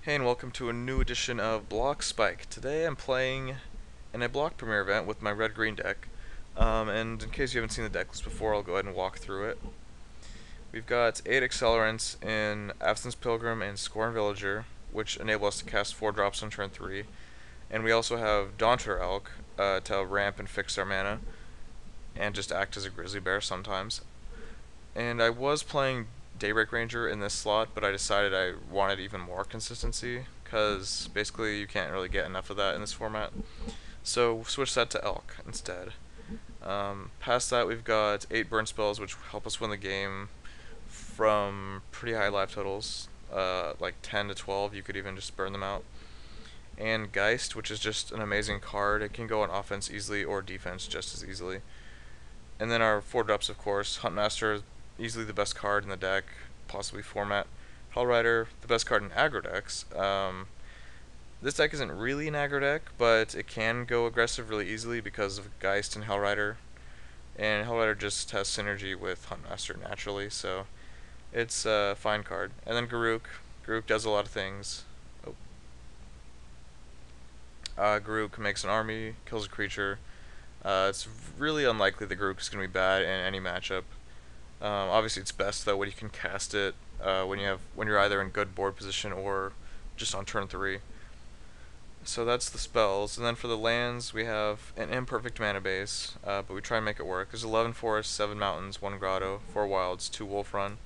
Hey, and welcome to a new edition of Block Spike. Today I'm playing in a block premiere event with my red-green deck. And in case you haven't seen the deck list before, I'll go ahead and walk through it. We've got 8 accelerants in Absence Pilgrim and Scorn Villager, which enable us to cast 4 drops on turn 3. And we also have Daunter Elk to ramp and fix our mana, and just act as a Grizzly Bear sometimes. And I was playing Daybreak Ranger in this slot, but I decided I wanted even more consistency, because basically you can't really get enough of that in this format. So switch that to Elk instead. Past that, we've got 8 burn spells, which help us win the game from pretty high life totals, like 10 to 12. You could even just burn them out. And Geist, which is just an amazing card. It can go on offense easily or defense just as easily. And then our 4 drops, of course. Huntmaster, easily the best card in the deck, possibly format. Hellrider, the best card in aggro decks. This deck isn't really an aggro deck, but it can go aggressive really easily because of Geist and Hellrider. And Hellrider just has synergy with Huntmaster naturally, so it's a fine card. And then Garruk. Garruk does a lot of things. Garruk makes an army, kills a creature. It's really unlikely that Garruk is going to be bad in any matchup. Obviously, it's best though when you can cast it when you're either in good board position or just on turn 3. So that's the spells, and then for the lands we have an imperfect mana base, but we try and make it work. There's 11 forests, 7 mountains, 1 grotto, 4 wilds, 2 wolf run.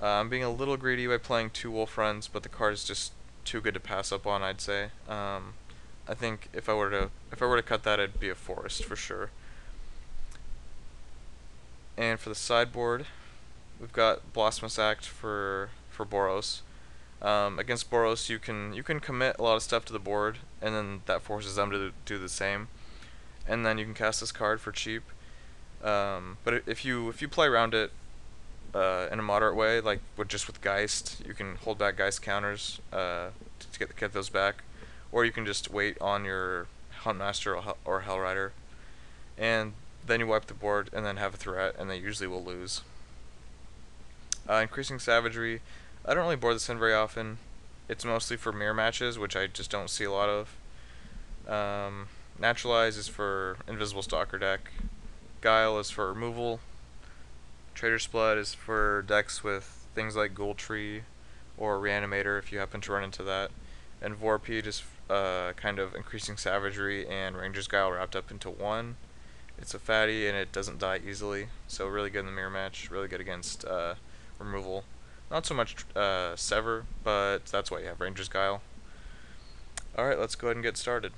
I'm being a little greedy by playing 2 wolf runs, but the card is just too good to pass up on, I'd say. I think if I were to cut that, it'd be a forest for sure. And for the sideboard, we've got Blasphemous Act for Boros. Against Boros, you can commit a lot of stuff to the board, and then that forces them to do the same. And then you can cast this card for cheap. But if you play around it in a moderate way, like with Geist, you can hold back Geist counters to get those back, or you can just wait on your Huntmaster or Hellrider, and then you wipe the board and then have a threat, and they usually will lose. Increasing Savagery, I don't really board this in very often. It's mostly for mirror matches, which I just don't see a lot of. Naturalize is for Invisible Stalker deck. Guile is for removal. Trader's Blood is for decks with things like Ghoul Tree or Reanimator if you happen to run into that. And Vorpede is kind of increasing Savagery and Ranger's Guile wrapped up into one. It's a fatty and it doesn't die easily, so really good in the mirror match, really good against removal. Not so much Sever, but that's why you have Ranger's Guile. Alright, let's go ahead and get started.